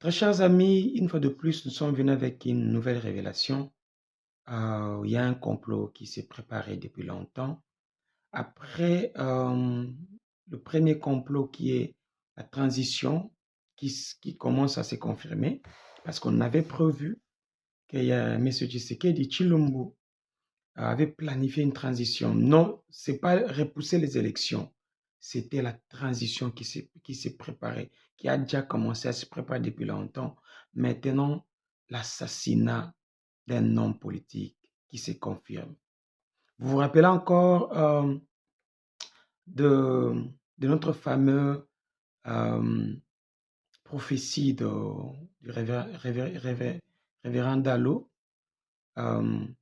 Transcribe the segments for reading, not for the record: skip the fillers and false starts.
Très chers amis, une fois de plus, nous sommes venus avec une nouvelle révélation. Il y a un complot qui s'est préparé depuis longtemps. Après le premier complot qui est la transition qui commence à se confirmer, parce qu'on avait prévu que M. Tshisekedi Tshilombo avait planifié une transition. Non, c'est pas repousser les élections, c'était la transition qui s'est préparée, qui a déjà commencé à se préparer depuis longtemps. Maintenant, l'assassinat d'un homme politique qui se confirme. Vous vous rappelez encore de, de notre fameux prophétie du révérend Dallot.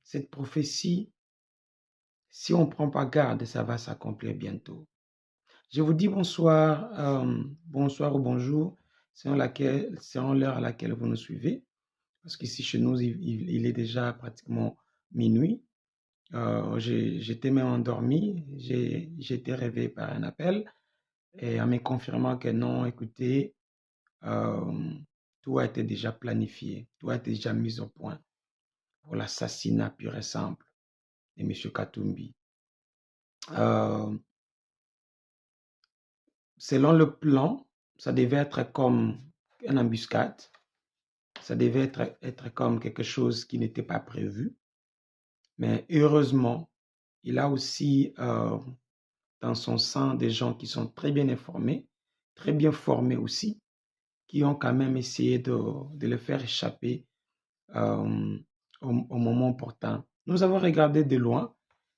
Cette prophétie, si on ne prend pas garde, ça va s'accomplir bientôt. Je vous dis bonsoir, bonsoir ou bonjour, selon l'heure à laquelle vous nous suivez, parce qu'ici chez nous, il est déjà pratiquement minuit. J'étais même endormi, j'ai été réveillé par un appel et en me confirmant que non, écoutez, tout a été déjà planifié, tout a été déjà mis au point pour l'assassinat pur et simple de M. Katumbi. Selon le plan, ça devait être comme une embuscade, ça devait être comme quelque chose qui n'était pas prévu, mais heureusement, il a aussi dans son sein des gens qui sont très bien informés, très bien formés aussi, qui ont quand même essayé de le faire échapper au moment opportun. Nous avons regardé de loin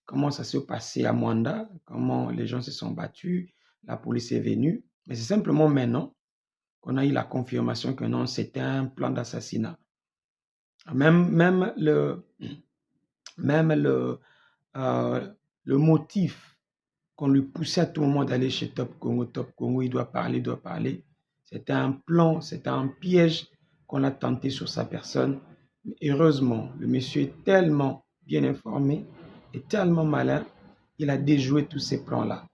comment ça s'est passé à Mwanda, comment les gens se sont battus, la police est venue, mais c'est simplement maintenant qu'on a eu la confirmation que non, c'était un plan d'assassinat. Même le motif qu'on lui poussait à tout moment d'aller chez Top Congo, il doit parler. C'était un plan, c'était un piège qu'on a tenté sur sa personne. Mais heureusement, le monsieur est tellement bien informé et tellement malin, il a déjoué tous ces plans-là.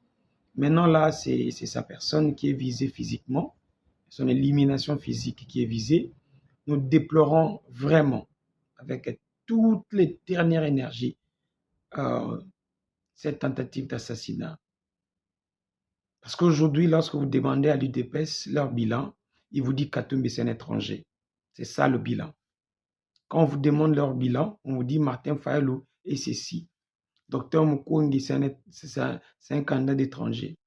Maintenant, là, c'est sa personne qui est visée physiquement, son élimination physique qui est visée. Nous déplorons vraiment, avec toutes les dernières énergies, cette tentative d'assassinat. Parce qu'aujourd'hui, lorsque vous demandez à l'UDPS leur bilan, ils vous disent Katumbi c'est un étranger. C'est ça le bilan. Quand on vous demande leur bilan, on vous dit Martin Fayulu et ceci. Docteur Mukongi, c'est un candidat d'étranger.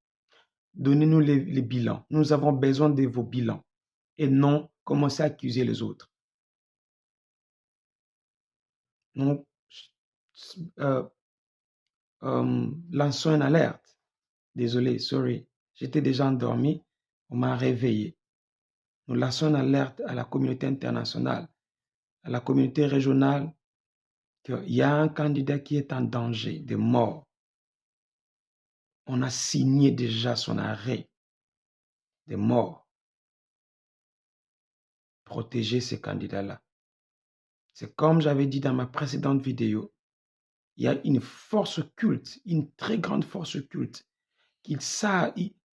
Donnez-nous les bilans. Nous avons besoin de vos bilans. Et non commencez à accuser les autres. Donc, lançons une alerte. Désolé, sorry. J'étais déjà endormi. On m'a réveillé. Nous lançons une alerte à la communauté internationale, à la communauté régionale, qu'il y a un candidat qui est en danger de mort. On a signé déjà son arrêt de mort. Protégez ces candidats-là. C'est comme j'avais dit dans ma précédente vidéo, il y a une force occulte, une très grande force occulte,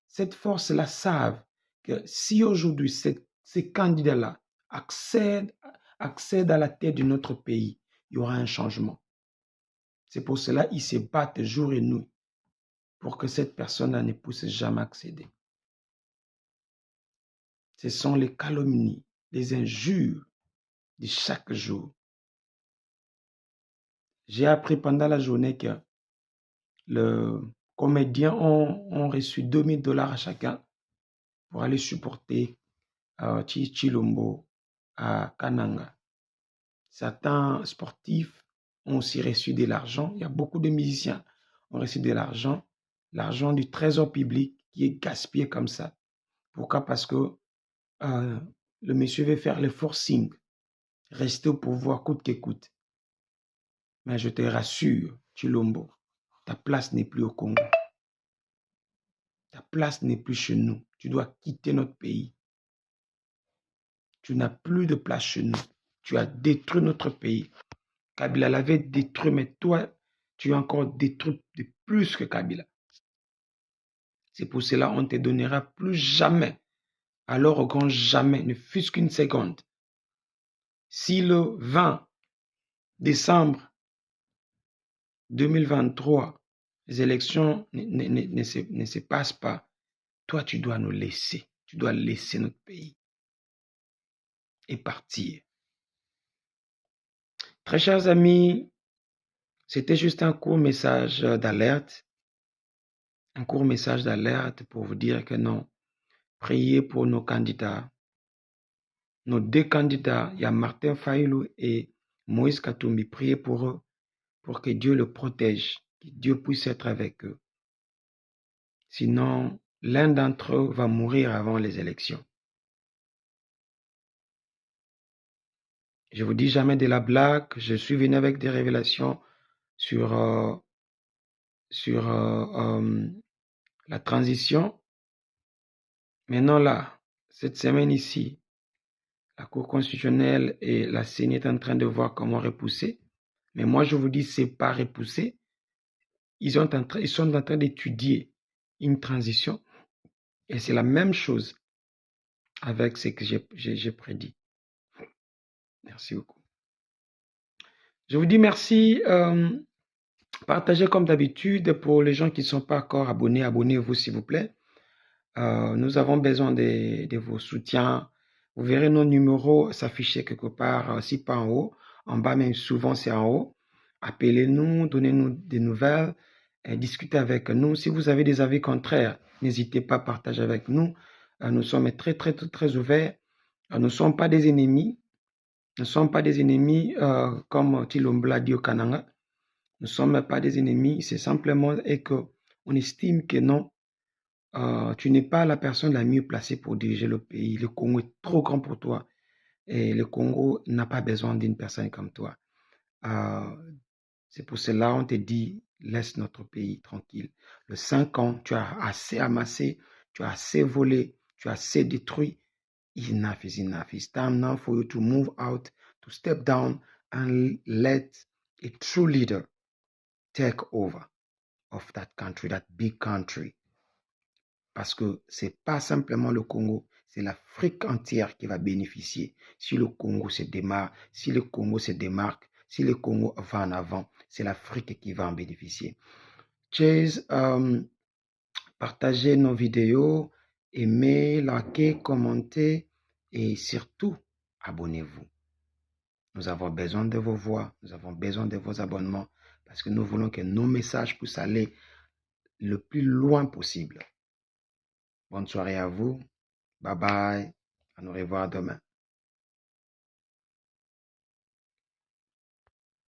cette force-là savent que si aujourd'hui ces candidats-là accèdent à la tête de notre pays, il y aura un changement. C'est pour cela qu'ils se battent jour et nuit pour que cette personne-là ne puisse jamais accéder. Ce sont les calomnies, les injures de chaque jour. J'ai appris pendant la journée que les comédiens ont reçu 2000 $ à chacun pour aller supporter Tshilombo à Kananga. Certains sportifs ont aussi reçu de l'argent. Il y a beaucoup de musiciens qui ont reçu de l'argent du trésor public qui est gaspillé comme ça. Pourquoi? Parce que le monsieur veut faire le forcing, rester au pouvoir coûte que coûte. Mais je te rassure, Tshilombo, ta place n'est plus au Congo. Ta place n'est plus chez nous. Tu dois quitter notre pays. Tu n'as plus de place chez nous. Tu as détruit notre pays. Kabila l'avait détruit, mais toi, tu as encore détruit de plus que Kabila. C'est pour cela qu'on ne te donnera plus jamais alors au grand jamais, ne fût-ce qu'une seconde, si le 20 décembre 2023, les élections ne se passent pas, toi, tu dois nous laisser. Tu dois laisser notre pays et partir. Très chers amis, c'était juste un court message d'alerte. Un court message d'alerte pour vous dire que non, priez pour nos candidats. Nos deux candidats, il y a Martin Fayulu et Moïse Katumbi, priez pour eux, pour que Dieu le protège, que Dieu puisse être avec eux. Sinon, l'un d'entre eux va mourir avant les élections. Je vous dis jamais de la blague, je suis venu avec des révélations sur la transition. Maintenant là, cette semaine ici, la Cour constitutionnelle et la CENI est en train de voir comment repousser. Mais moi, je vous dis, c'est pas repousser. Ils sont en train d'étudier une transition. Et c'est la même chose avec ce que j'ai prédit. Merci beaucoup. Je vous dis merci. Partagez comme d'habitude. Pour les gens qui ne sont pas encore abonnés, abonnez-vous s'il vous plaît. Nous avons besoin de vos soutiens. Vous verrez nos numéros s'afficher quelque part, si pas en haut. En bas, même souvent c'est en haut. Appelez-nous, donnez-nous des nouvelles, discutez avec nous. Si vous avez des avis contraires, n'hésitez pas à partager avec nous. Nous sommes très ouverts. Nous ne sommes pas des ennemis. Nous ne sommes pas des ennemis comme Tilombla dit au Kananga. Nous ne sommes pas des ennemis. C'est simplement qu'on estime que non, tu n'es pas la personne la mieux placée pour diriger le pays. Le Congo est trop grand pour toi. Et le Congo n'a pas besoin d'une personne comme toi. C'est pour cela qu'on te dit, laisse notre pays tranquille. Le 5 ans, tu as assez amassé, tu as assez volé, tu as assez détruit. Enough is enough. It's time now for you to move out, to step down and let a true leader take over of that country, that big country. Parce que ce n'est pas simplement le Congo, c'est l'Afrique entière qui va bénéficier. Si le Congo se démarre, si le Congo se démarque, si le Congo va en avant, c'est l'Afrique qui va en bénéficier. Chase, partagez nos vidéos, aimez, likez, commentez et surtout, abonnez-vous. Nous avons besoin de vos voix, nous avons besoin de vos abonnements parce que nous voulons que nos messages puissent aller le plus loin possible. Bonne soirée à vous. Bye bye. À nous revoir demain.